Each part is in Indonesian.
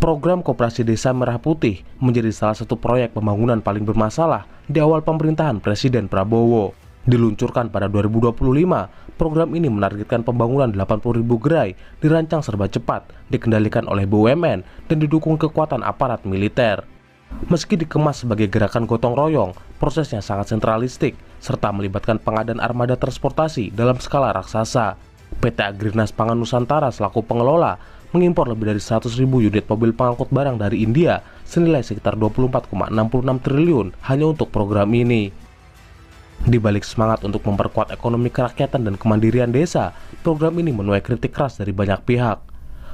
Program Koperasi Desa Merah Putih menjadi salah satu proyek pembangunan paling bermasalah di awal pemerintahan Presiden Prabowo. Diluncurkan pada 2025, program ini menargetkan pembangunan 80.000 gerai dirancang serba cepat, dikendalikan oleh BUMN, dan didukung kekuatan aparat militer. Meski dikemas sebagai gerakan gotong royong, prosesnya sangat sentralistik, serta melibatkan pengadaan armada transportasi dalam skala raksasa. PT Agrinas Pangan Nusantara selaku pengelola mengimpor lebih dari 100.000 unit mobil pengangkut barang dari India senilai sekitar 24,66 triliun hanya untuk program ini. Di balik semangat untuk memperkuat ekonomi kerakyatan dan kemandirian desa, program ini menuai kritik keras dari banyak pihak.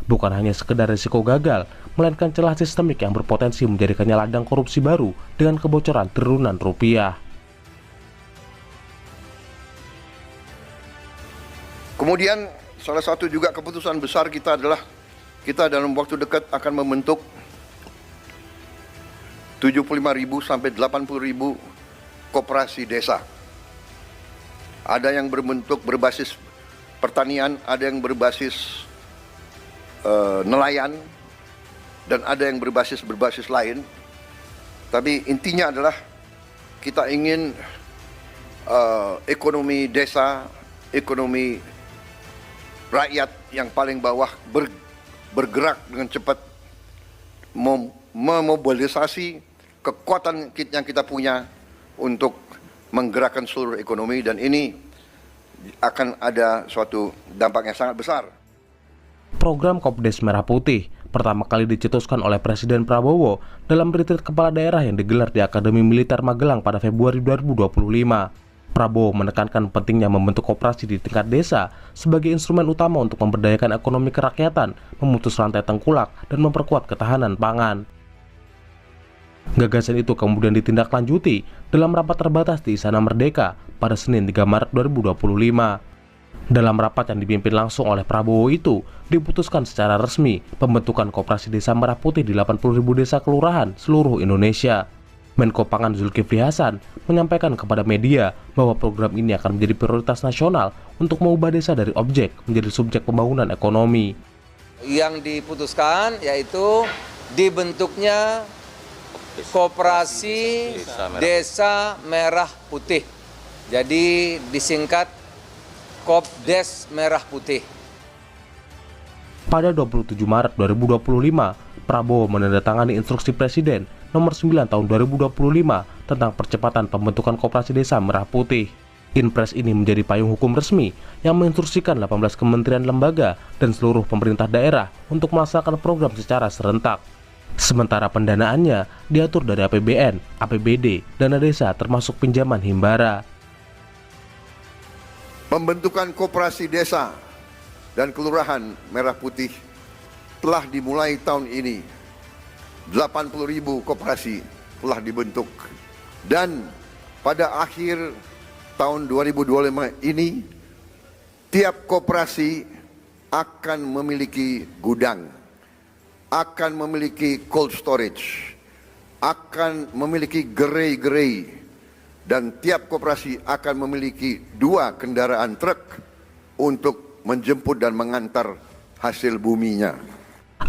Bukan hanya sekedar risiko gagal, melainkan celah sistemik yang berpotensi menjadikannya ladang korupsi baru dengan kebocoran triliunan rupiah. Kemudian salah satu juga keputusan besar kita adalah kita dalam waktu dekat akan membentuk 75.000 sampai 80.000 koperasi desa. Ada yang berbentuk berbasis pertanian, ada yang berbasis nelayan, dan ada yang berbasis lain. Tapi intinya adalah kita ingin ekonomi desa, ekonomi rakyat yang paling bawah bergerak dengan cepat, memobilisasi kekuatan yang kita punya untuk menggerakkan seluruh ekonomi, dan ini akan ada suatu dampak yang sangat besar. Program Kopdes Merah Putih pertama kali dicetuskan oleh Presiden Prabowo dalam retreat kepala daerah yang digelar di Akademi Militer Magelang pada Februari 2025. Prabowo menekankan pentingnya membentuk koperasi di tingkat desa sebagai instrumen utama untuk memberdayakan ekonomi kerakyatan, memutus rantai tengkulak, dan memperkuat ketahanan pangan. Gagasan itu kemudian ditindaklanjuti dalam rapat terbatas di Istana Merdeka pada Senin 3 Maret 2025. Dalam rapat yang dipimpin langsung oleh Prabowo itu, diputuskan secara resmi pembentukan Koperasi Desa Merah Putih di 80.000 desa kelurahan seluruh Indonesia. Menko Pangan Zulkifli Hasan menyampaikan kepada media bahwa program ini akan menjadi prioritas nasional untuk mengubah desa dari objek menjadi subjek pembangunan ekonomi. Yang diputuskan yaitu dibentuknya Koperasi Desa Merah Putih. Jadi disingkat Kopdes Merah Putih. Pada 27 Maret 2025, Prabowo menandatangani instruksi Presiden nomor 9 tahun 2025 tentang percepatan pembentukan Koperasi Desa Merah Putih. Inpres ini menjadi payung hukum resmi yang menginstruksikan 18 kementerian lembaga dan seluruh pemerintah daerah untuk melaksanakan program secara serentak. Sementara pendanaannya diatur dari APBN, APBD, dana desa termasuk pinjaman himbara. Pembentukan koperasi desa dan kelurahan Merah Putih telah dimulai tahun ini. 80.000 koperasi telah dibentuk, dan pada akhir tahun 2025 ini tiap koperasi akan memiliki gudang, akan memiliki cold storage, akan memiliki gerai-gerai, dan tiap koperasi akan memiliki 2 kendaraan truk untuk menjemput dan mengantar hasil buminya.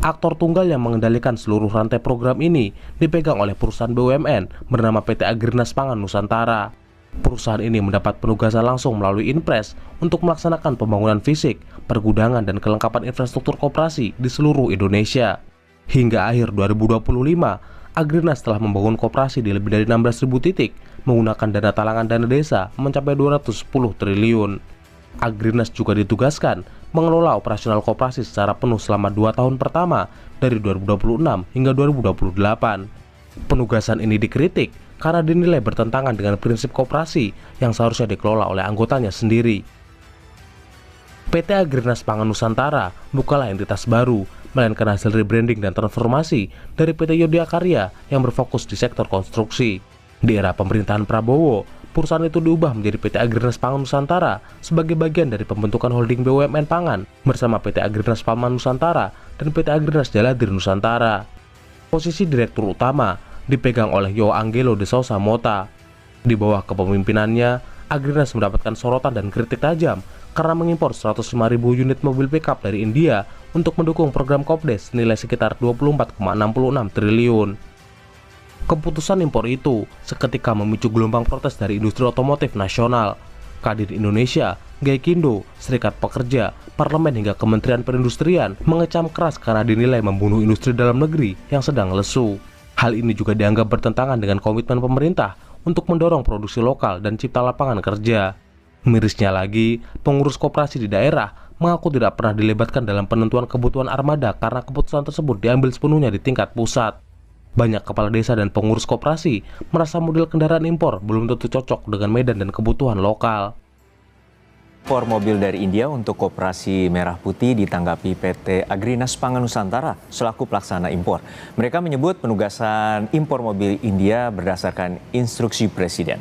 Aktor tunggal yang mengendalikan seluruh rantai program ini dipegang oleh perusahaan BUMN bernama PT Agrinas Pangan Nusantara. Perusahaan ini mendapat penugasan langsung melalui Inpres untuk melaksanakan pembangunan fisik, pergudangan, dan kelengkapan infrastruktur koperasi di seluruh Indonesia. Hingga akhir 2025, Agrinas telah membangun koperasi di lebih dari 16.000 titik menggunakan dana talangan dana desa mencapai 210 triliun. Agrinas juga ditugaskan mengelola operasional koperasi secara penuh selama 2 tahun pertama dari 2026 hingga 2028. Penugasan ini dikritik karena dinilai bertentangan dengan prinsip koperasi yang seharusnya dikelola oleh anggotanya sendiri. PT Agrinas Pangan Nusantara bukanlah entitas baru, melainkan hasil rebranding dan transformasi dari PT Yodiakarya yang berfokus di sektor konstruksi. Di era pemerintahan Prabowo, perusahaan itu diubah menjadi PT Agrinas Pangan Nusantara sebagai bagian dari pembentukan holding BUMN Pangan bersama PT Agrinas Pangan Nusantara dan PT Agrinas Jaladri Nusantara. Posisi direktur utama dipegang oleh Yo Angelo de Sousa Mota. Di bawah kepemimpinannya, Agrinas mendapatkan sorotan dan kritik tajam karena mengimpor 105.000 unit mobil pickup dari India untuk mendukung program Kopdes senilai sekitar 24,66 triliun. Keputusan impor itu seketika memicu gelombang protes dari industri otomotif nasional. Kadin Indonesia, Gaikindo, Serikat Pekerja, Parlemen hingga Kementerian Perindustrian mengecam keras karena dinilai membunuh industri dalam negeri yang sedang lesu. Hal ini juga dianggap bertentangan dengan komitmen pemerintah untuk mendorong produksi lokal dan cipta lapangan kerja. Mirisnya lagi, pengurus koperasi di daerah mengaku tidak pernah dilibatkan dalam penentuan kebutuhan armada karena keputusan tersebut diambil sepenuhnya di tingkat pusat. Banyak kepala desa dan pengurus koperasi merasa model kendaraan impor belum tentu cocok dengan medan dan kebutuhan lokal. Impor mobil dari India untuk Koperasi Merah Putih ditanggapi PT Agrinas Pangan Nusantara selaku pelaksana impor. Mereka menyebut penugasan impor mobil India berdasarkan instruksi Presiden.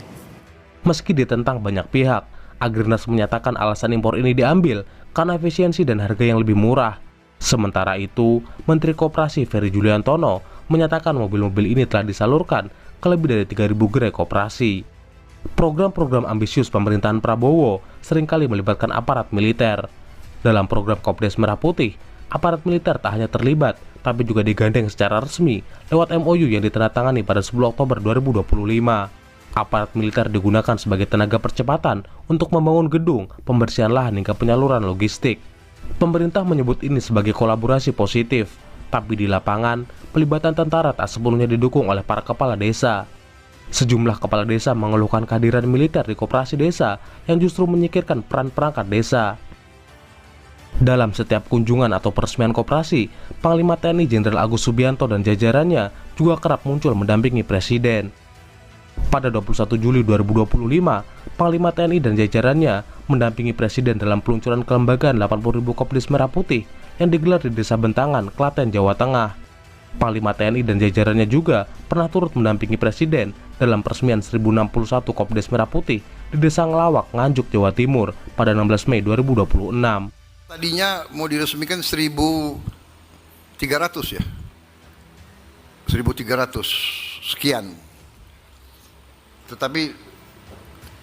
Meski ditentang banyak pihak, Agrinas menyatakan alasan impor ini diambil karena efisiensi dan harga yang lebih murah. Sementara itu, Menteri Koperasi Ferry Juliantono menyatakan mobil-mobil ini telah disalurkan ke lebih dari 3.000 gerai koperasi. Program-program ambisius pemerintahan Prabowo seringkali melibatkan aparat militer. Dalam program Kopdes Merah Putih, aparat militer tak hanya terlibat, tapi juga digandeng secara resmi lewat MOU yang ditandatangani pada 10 Oktober 2025. Aparat militer digunakan sebagai tenaga percepatan untuk membangun gedung, pembersihan lahan hingga penyaluran logistik. Pemerintah menyebut ini sebagai kolaborasi positif, tapi di lapangan, pelibatan tentara tak sepenuhnya didukung oleh para kepala desa. Sejumlah kepala desa mengeluhkan kehadiran militer di koperasi desa yang justru menyingkirkan peran perangkat desa. Dalam setiap kunjungan atau peresmian koperasi, Panglima TNI Jenderal Agus Subianto dan jajarannya juga kerap muncul mendampingi Presiden. Pada 21 Juli 2025, Panglima TNI dan jajarannya mendampingi Presiden dalam peluncuran kelembagaan 80.000 Kopdes Merah Putih yang digelar di Desa Bentangan, Klaten, Jawa Tengah. Panglima TNI dan jajarannya juga pernah turut mendampingi Presiden dalam peresmian 1061 Kopdes Merah Putih di Desa Ngelawak, Nganjuk, Jawa Timur pada 16 Mei 2026. Tadinya mau diresmikan 1.300 ya, 1.300 sekian. Tetapi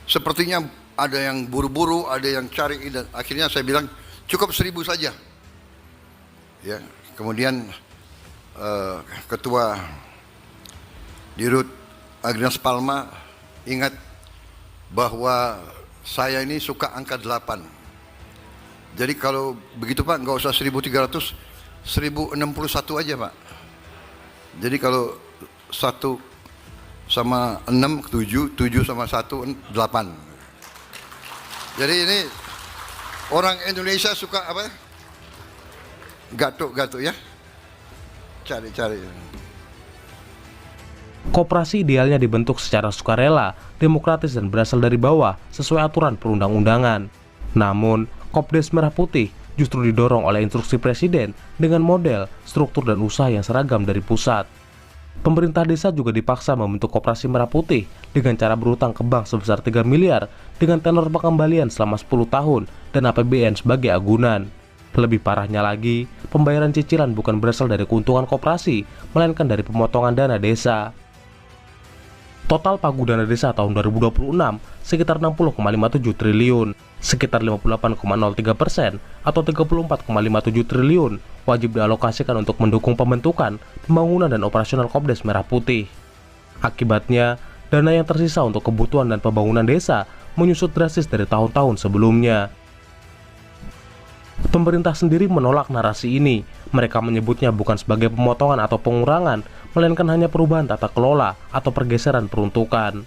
sepertinya ada yang buru-buru, ada yang cari, dan akhirnya saya bilang cukup 1.000 saja. Ya, kemudian Ketua Dirut Agrinas Palma ingat bahwa saya ini suka angka 8. Jadi kalau begitu Pak, nggak usah 1.300, 1.061 aja Pak. Jadi kalau 1 sama 6, 7, 7 sama 1, 8. Jadi ini orang Indonesia suka apa? Gatuk-gatuk ya. Cari-cari. Koperasi idealnya dibentuk secara sukarela, demokratis dan berasal dari bawah sesuai aturan perundang-undangan. Namun, Kopdes Merah Putih justru didorong oleh instruksi Presiden dengan model, struktur dan usaha yang seragam dari pusat. Pemerintah desa juga dipaksa membentuk Koperasi Merah Putih dengan cara berutang ke bank sebesar 3 miliar dengan tenor pengembalian selama 10 tahun dan APBN sebagai agunan. Lebih parahnya lagi, pembayaran cicilan bukan berasal dari keuntungan koperasi, melainkan dari pemotongan dana desa. Total pagu dana desa tahun 2026 sekitar 60,57 triliun, sekitar 58,03% atau 34,57 triliun wajib dialokasikan untuk mendukung pembentukan, pembangunan dan operasional Kopdes Merah Putih. Akibatnya, dana yang tersisa untuk kebutuhan dan pembangunan desa menyusut drastis dari tahun-tahun sebelumnya. Pemerintah sendiri menolak narasi ini. Mereka menyebutnya bukan sebagai pemotongan atau pengurangan, melainkan hanya perubahan tata kelola atau pergeseran peruntukan.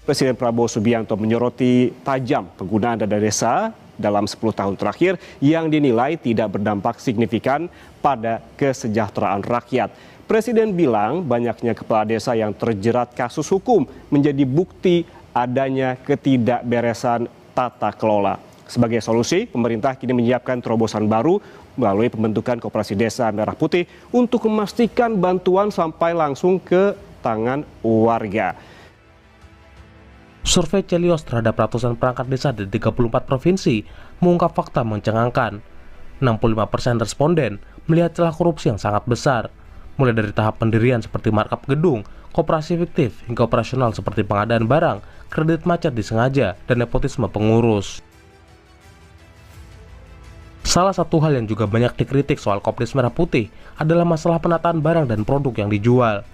Presiden Prabowo Subianto menyoroti tajam penggunaan dana desa dalam 10 tahun terakhir yang dinilai tidak berdampak signifikan pada kesejahteraan rakyat. Presiden bilang banyaknya kepala desa yang terjerat kasus hukum menjadi bukti adanya ketidakberesan tata kelola. Sebagai solusi, pemerintah kini menyiapkan terobosan baru melalui pembentukan Koperasi Desa Merah Putih untuk memastikan bantuan sampai langsung ke tangan warga. Survei Celios terhadap ratusan perangkat desa di 34 provinsi mengungkap fakta mencengangkan. 65% responden melihat celah korupsi yang sangat besar, mulai dari tahap pendirian seperti markup gedung, koperasi fiktif, hingga operasional seperti pengadaan barang, kredit macet disengaja, dan nepotisme pengurus. Salah satu hal yang juga banyak dikritik soal Kopdes Merah Putih adalah masalah penataan barang dan produk yang dijual.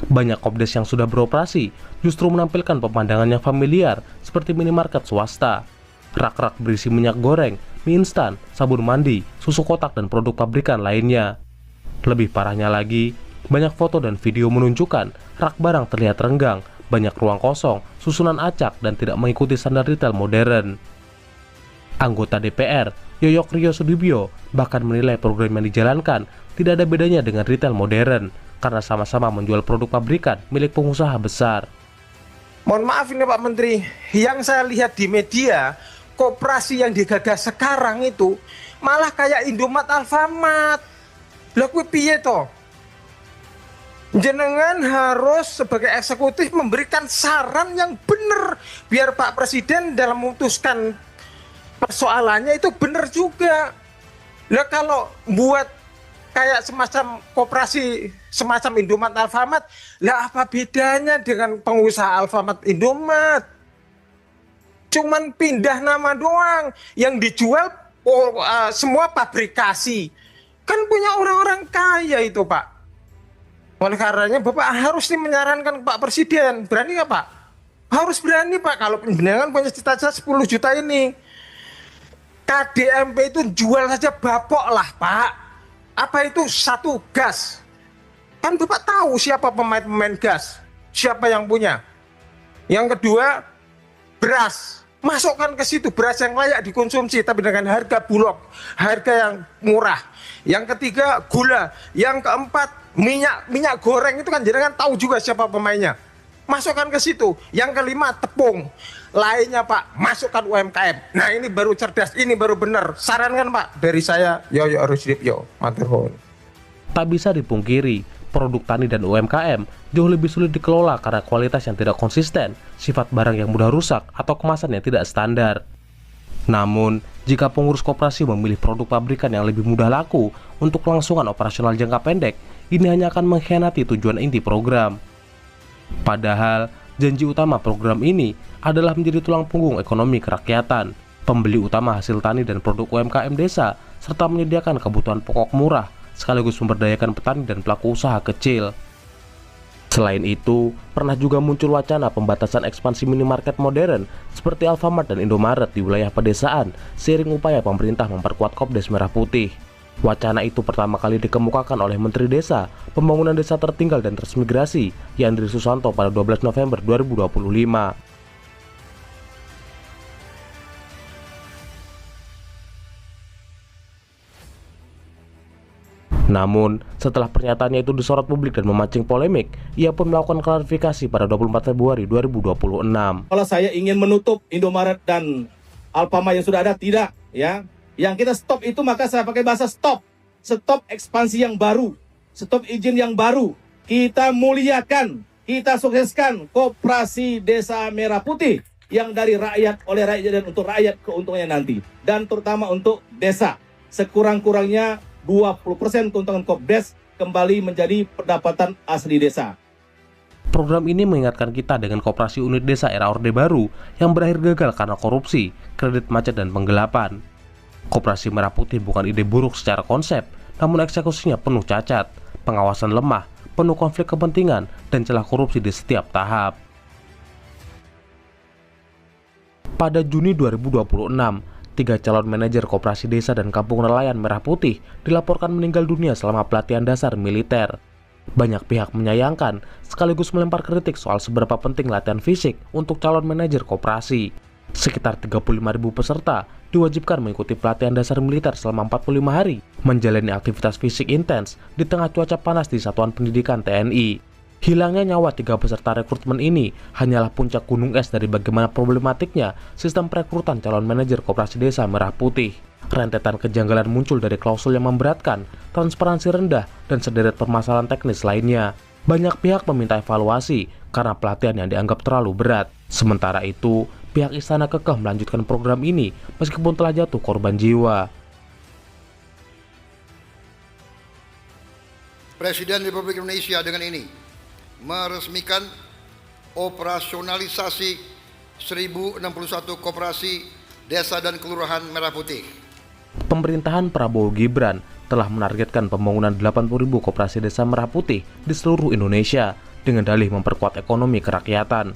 Banyak Kopdes yang sudah beroperasi justru menampilkan pemandangan yang familiar seperti minimarket swasta. Rak-rak berisi minyak goreng, mie instan, sabun mandi, susu kotak, dan produk pabrikan lainnya. Lebih parahnya lagi, banyak foto dan video menunjukkan rak barang terlihat renggang, banyak ruang kosong, susunan acak, dan tidak mengikuti standar retail modern. Anggota DPR, Yoyok Rio Sudibyo, bahkan menilai program yang dijalankan tidak ada bedanya dengan retail modern karena sama-sama menjual produk pabrikan milik pengusaha besar. Mohon maaf ini Pak Menteri, yang saya lihat di media, koperasi yang digagas sekarang itu malah kayak Indomaret, Alfamart. Lah kuwi piye to? Jenengan harus sebagai eksekutif memberikan saran yang benar biar Pak Presiden dalam memutuskan persoalannya itu benar juga. Lah kalau buat kayak semacam koperasi semacam Indomaret, Alfamart, lah apa bedanya dengan pengusaha Alfamart, Indomaret? Cuman pindah nama doang, yang dijual semua pabrikasi. Kan punya orang-orang kaya itu Pak. Oleh karenanya Bapak harus menyarankan Pak Presiden, berani nggak Pak? Harus berani Pak, kalau penjenengan punya cita-cita 10 juta ini. KDMP itu jual saja bapok lah Pak. Apa itu satu gas? Kan Bapak tahu siapa pemain-pemain gas, siapa yang punya. Yang kedua, beras. Masukkan ke situ beras yang layak dikonsumsi tapi dengan harga bulog, harga yang murah. Yang ketiga, gula. Yang keempat, minyak goreng itu kan jenengan tahu juga siapa pemainnya. Masukkan ke situ. Yang kelima, tepung. Lainnya Pak, masukkan UMKM. Nah ini baru cerdas, ini baru benar. Sarankan Pak, dari saya Yoyok Rio Sudibyo, matur nuwun. Tak bisa dipungkiri, produk tani dan UMKM jauh lebih sulit dikelola karena kualitas yang tidak konsisten, sifat barang yang mudah rusak, atau kemasan yang tidak standar. Namun, jika pengurus koperasi memilih produk pabrikan yang lebih mudah laku untuk kelangsungan operasional jangka pendek, ini hanya akan mengkhianati tujuan inti program. Padahal, janji utama program ini adalah menjadi tulang punggung ekonomi kerakyatan, pembeli utama hasil tani dan produk UMKM desa, serta menyediakan kebutuhan pokok murah, sekaligus memberdayakan petani dan pelaku usaha kecil. Selain itu, pernah juga muncul wacana pembatasan ekspansi minimarket modern seperti Alfamart dan Indomaret di wilayah pedesaan, seiring upaya pemerintah memperkuat Kopdes Merah Putih. Wacana itu pertama kali dikemukakan oleh Menteri Desa, Pembangunan Desa Tertinggal dan Transmigrasi, Yandri Susanto pada 12 November 2025. Namun, setelah pernyataannya itu disorot publik dan memancing polemik, ia pun melakukan klarifikasi pada 24 Februari 2026. Kalau saya ingin menutup Indomaret dan Alfamart yang sudah ada, tidak, ya. Yang kita stop itu maka saya pakai bahasa stop. Stop ekspansi yang baru, stop izin yang baru. Kita muliakan, kita sukseskan Koperasi Desa Merah Putih yang dari rakyat, oleh rakyat dan untuk rakyat keuntungannya nanti. Dan terutama untuk desa, sekurang-kurangnya 20% keuntungan Kopdes kembali menjadi pendapatan asli desa. Program ini mengingatkan kita dengan koperasi unit desa era Orde Baru yang berakhir gagal karena korupsi, kredit macet, dan penggelapan. Koperasi Merah Putih bukan ide buruk secara konsep, namun eksekusinya penuh cacat, pengawasan lemah, penuh konflik kepentingan, dan celah korupsi di setiap tahap. Pada Juni 2026, 3 calon manajer koperasi desa dan kampung nelayan Merah Putih dilaporkan meninggal dunia selama pelatihan dasar militer. Banyak pihak menyayangkan sekaligus melempar kritik soal seberapa penting latihan fisik untuk calon manajer koperasi. Sekitar 35.000 peserta diwajibkan mengikuti pelatihan dasar militer selama 45 hari, menjalani aktivitas fisik intens di tengah cuaca panas di Satuan Pendidikan TNI. Hilangnya nyawa 3 peserta rekrutmen ini hanyalah puncak gunung es dari bagaimana problematiknya sistem perekrutan calon manajer koperasi desa Merah Putih. Rentetan kejanggalan muncul dari klausul yang memberatkan, transparansi rendah, dan sederet permasalahan teknis lainnya. Banyak pihak meminta evaluasi karena pelatihan yang dianggap terlalu berat. Sementara itu, pihak istana kekeh melanjutkan program ini meskipun telah jatuh korban jiwa. Presiden Republik Indonesia dengan ini meresmikan operasionalisasi 1061 koperasi desa dan kelurahan Merah Putih. Pemerintahan Prabowo Gibran telah menargetkan pembangunan 80.000 koperasi desa merah putih di seluruh Indonesia dengan dalih memperkuat ekonomi kerakyatan.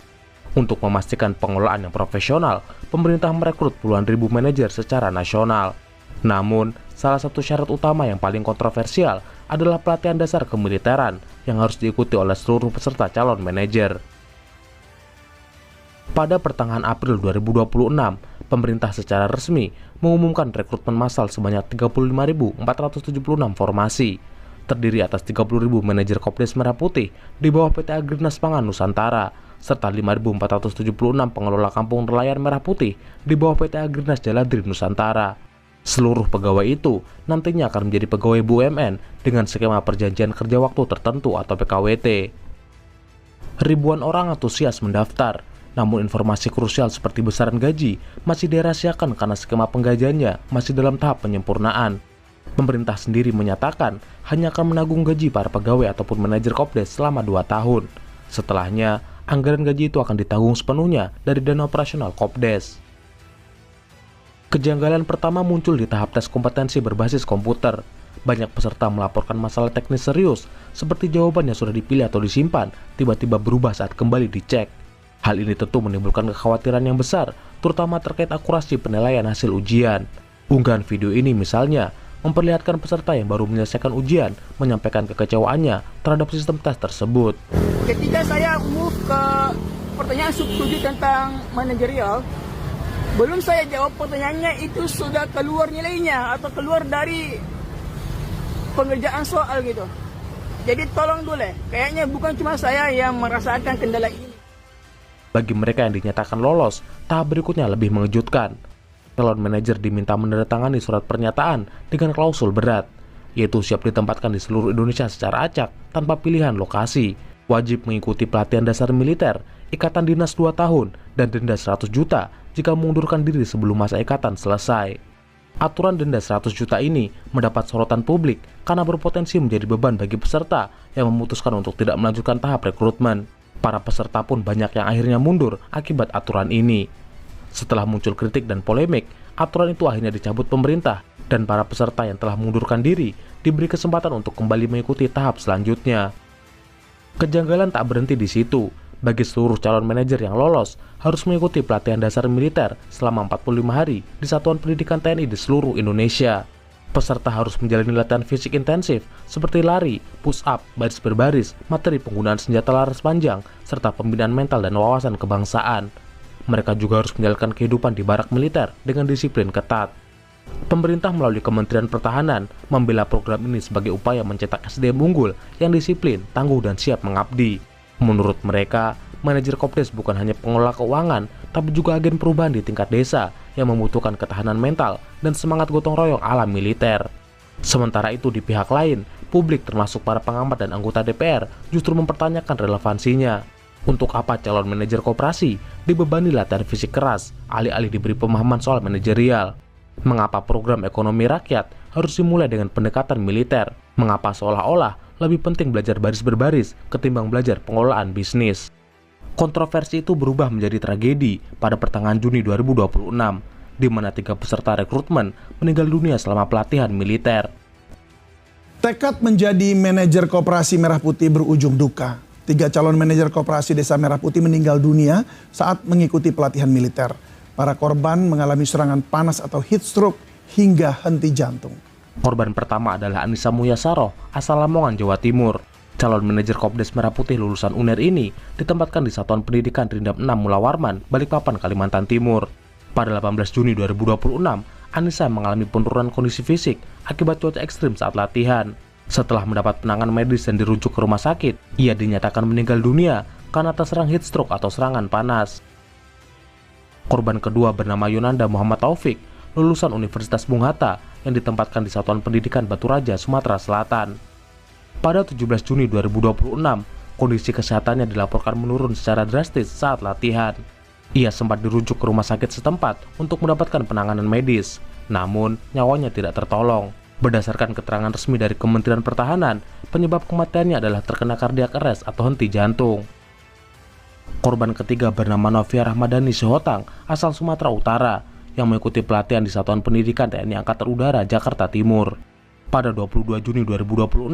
Untuk memastikan pengelolaan yang profesional, pemerintah merekrut puluhan ribu manajer secara nasional. Namun, salah satu syarat utama yang paling kontroversial adalah pelatihan dasar kemiliteran yang harus diikuti oleh seluruh peserta calon manajer. Pada pertengahan April 2026, pemerintah secara resmi mengumumkan rekrutmen massal sebanyak 35.476 formasi, terdiri atas 30.000 manajer Kopdes Merah Putih di bawah PT Agrinas Pangan Nusantara, serta 5.476 pengelola kampung nelayan Merah Putih di bawah PT Agrinas Jaladri Nusantara. Seluruh pegawai itu nantinya akan menjadi pegawai BUMN dengan skema perjanjian kerja waktu tertentu atau PKWT. Ribuan orang antusias mendaftar, namun informasi krusial seperti besaran gaji masih dirahasiakan karena skema penggajiannya masih dalam tahap penyempurnaan. Pemerintah sendiri menyatakan hanya akan menanggung gaji para pegawai ataupun manajer Kopdes selama 2 tahun. Setelahnya, anggaran gaji itu akan ditanggung sepenuhnya dari dana operasional Kopdes. Kejanggalan pertama muncul di tahap tes kompetensi berbasis komputer. Banyak peserta melaporkan masalah teknis serius, seperti jawaban yang sudah dipilih atau disimpan, tiba-tiba berubah saat kembali dicek. Hal ini tentu menimbulkan kekhawatiran yang besar, terutama terkait akurasi penilaian hasil ujian. Unggahan video ini misalnya, memperlihatkan peserta yang baru menyelesaikan ujian menyampaikan kekecewaannya terhadap sistem tes tersebut. Ketika saya move ke pertanyaan sub 7 tentang manajerial, belum saya jawab pertanyaannya itu sudah keluar nilainya atau keluar dari pengerjaan soal gitu. Jadi tolong dulu, kayaknya bukan cuma saya yang merasakan kendala ini. Bagi mereka yang dinyatakan lolos, tahap berikutnya lebih mengejutkan. Calon manajer diminta menandatangani surat pernyataan dengan klausul berat, yaitu siap ditempatkan di seluruh Indonesia secara acak tanpa pilihan lokasi, wajib mengikuti pelatihan dasar militer, ikatan dinas 2 tahun, dan denda 100 juta jika mengundurkan diri sebelum masa ikatan selesai. Aturan denda 100 juta ini mendapat sorotan publik karena berpotensi menjadi beban bagi peserta yang memutuskan untuk tidak melanjutkan tahap rekrutmen. Para peserta pun banyak yang akhirnya mundur akibat aturan ini. Setelah muncul kritik dan polemik, aturan itu akhirnya dicabut pemerintah dan para peserta yang telah mengundurkan diri diberi kesempatan untuk kembali mengikuti tahap selanjutnya. Kejanggalan tak berhenti di situ. Bagi seluruh calon manajer yang lolos, harus mengikuti pelatihan dasar militer selama 45 hari di satuan pendidikan TNI di seluruh Indonesia. Peserta harus menjalani latihan fisik intensif seperti lari, push up, baris berbaris, materi penggunaan senjata laras panjang, serta pembinaan mental dan wawasan kebangsaan. Mereka juga harus menjalankan kehidupan di barak militer dengan disiplin ketat. Pemerintah melalui Kementerian Pertahanan membela program ini sebagai upaya mencetak SDM unggul yang disiplin, tangguh, dan siap mengabdi. Menurut mereka, manajer Kopdes bukan hanya pengelola keuangan, tapi juga agen perubahan di tingkat desa yang membutuhkan ketahanan mental dan semangat gotong royong ala militer. Sementara itu di pihak lain, publik termasuk para pengamat dan anggota DPR justru mempertanyakan relevansinya. Untuk apa calon manajer koperasi dibebani latihan fisik keras, alih-alih diberi pemahaman soal manajerial? Mengapa program ekonomi rakyat harus dimulai dengan pendekatan militer? Mengapa seolah-olah lebih penting belajar baris berbaris ketimbang belajar pengelolaan bisnis? Kontroversi itu berubah menjadi tragedi pada pertengahan Juni 2026, di mana 3 peserta rekrutmen meninggal dunia selama pelatihan militer. Tekad menjadi manajer koperasi Merah Putih berujung duka. 3 calon manajer koperasi Desa Merah Putih meninggal dunia saat mengikuti pelatihan militer. Para korban mengalami serangan panas atau heat stroke hingga henti jantung. Korban pertama adalah Anissa Muyasaroh, asal Lamongan, Jawa Timur. Calon manajer Kopdes Merah Putih lulusan UNER ini ditempatkan di Satuan Pendidikan Rindam 6 Mulawarman, Balikpapan, Kalimantan Timur. Pada 18 Juni 2026, Anissa mengalami penurunan kondisi fisik akibat cuaca ekstrim saat latihan. Setelah mendapat penanganan medis dan dirujuk ke rumah sakit, ia dinyatakan meninggal dunia karena terserang heat stroke atau serangan panas. Korban kedua bernama Yonanda Muhammad Taufik, lulusan Universitas Bung Hatta yang ditempatkan di Satuan Pendidikan Batu Raja, Sumatera Selatan. Pada 17 Juni 2026, kondisi kesehatannya dilaporkan menurun secara drastis saat latihan. Ia sempat dirujuk ke rumah sakit setempat untuk mendapatkan penanganan medis, namun nyawanya tidak tertolong. Berdasarkan keterangan resmi dari Kementerian Pertahanan, penyebab kematiannya adalah terkena cardiac arrest atau henti jantung. Korban ketiga bernama Novia Rahmadani Sihotang, asal Sumatera Utara. yang mengikuti pelatihan di Satuan Pendidikan TNI Angkatan Udara Jakarta Timur. Pada 22 Juni 2026,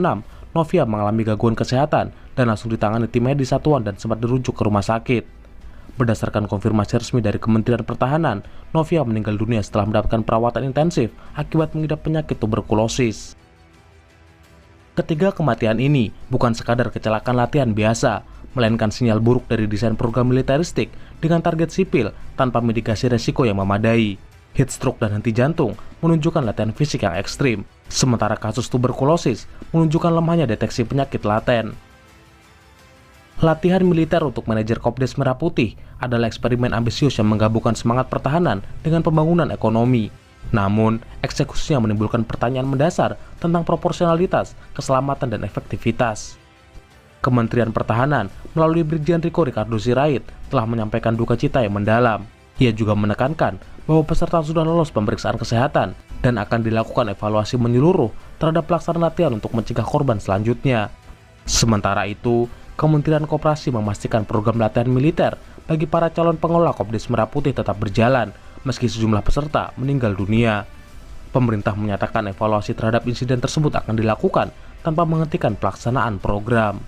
Novia mengalami gangguan kesehatan dan langsung ditangani tim medis satuan dan sempat dirujuk ke rumah sakit. Berdasarkan konfirmasi resmi dari Kementerian Pertahanan, Novia meninggal dunia setelah mendapatkan perawatan intensif akibat mengidap penyakit tuberkulosis. Ketiga kematian ini bukan sekadar kecelakaan latihan biasa, melainkan sinyal buruk dari desain program militeristik dengan target sipil tanpa mitigasi resiko yang memadai. Heat stroke dan henti jantung menunjukkan latihan fisik yang ekstrim, sementara kasus tuberkulosis menunjukkan lemahnya deteksi penyakit laten. Latihan militer untuk manajer Kopdes Merah Putih adalah eksperimen ambisius yang menggabungkan semangat pertahanan dengan pembangunan ekonomi. Namun, eksekusinya menimbulkan pertanyaan mendasar tentang proporsionalitas, keselamatan, dan efektivitas. Kementerian Pertahanan melalui Brigjen Riko Ricardo Sirait telah menyampaikan duka cita yang mendalam. Ia juga menekankan bahwa peserta sudah lolos pemeriksaan kesehatan dan akan dilakukan evaluasi menyeluruh terhadap pelaksanaan latihan untuk mencegah korban selanjutnya. Sementara itu, Kementerian Koperasi memastikan program latihan militer bagi para calon pengelola Kopdes Merah Putih tetap berjalan meski sejumlah peserta meninggal dunia. Pemerintah menyatakan evaluasi terhadap insiden tersebut akan dilakukan tanpa menghentikan pelaksanaan program.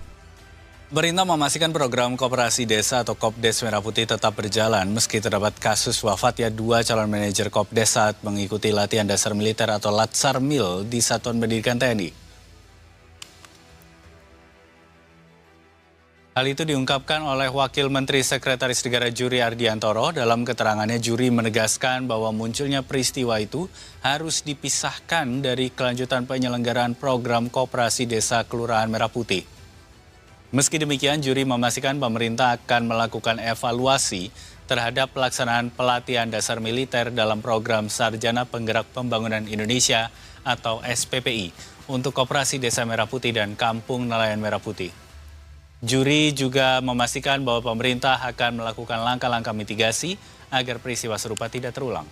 Pemerintah memastikan program Koperasi Desa atau Kopdes Merah Putih tetap berjalan meski terdapat kasus wafatnya 2 calon manajer Kopdes saat mengikuti latihan dasar militer atau Latsarmil di Satuan Pendidikan TNI. Hal itu diungkapkan oleh Wakil Menteri Sekretaris Negara Juri Ardiantoro. Dalam keterangannya, Juri menegaskan bahwa munculnya peristiwa itu harus dipisahkan dari kelanjutan penyelenggaraan program Koperasi Desa Kelurahan Merah Putih. Meski demikian, Juri memastikan pemerintah akan melakukan evaluasi terhadap pelaksanaan pelatihan dasar militer dalam program Sarjana Penggerak Pembangunan Indonesia atau SPPI untuk Koperasi Desa Merah Putih dan Kampung Nelayan Merah Putih. Juri juga memastikan bahwa pemerintah akan melakukan langkah-langkah mitigasi agar peristiwa serupa tidak terulang.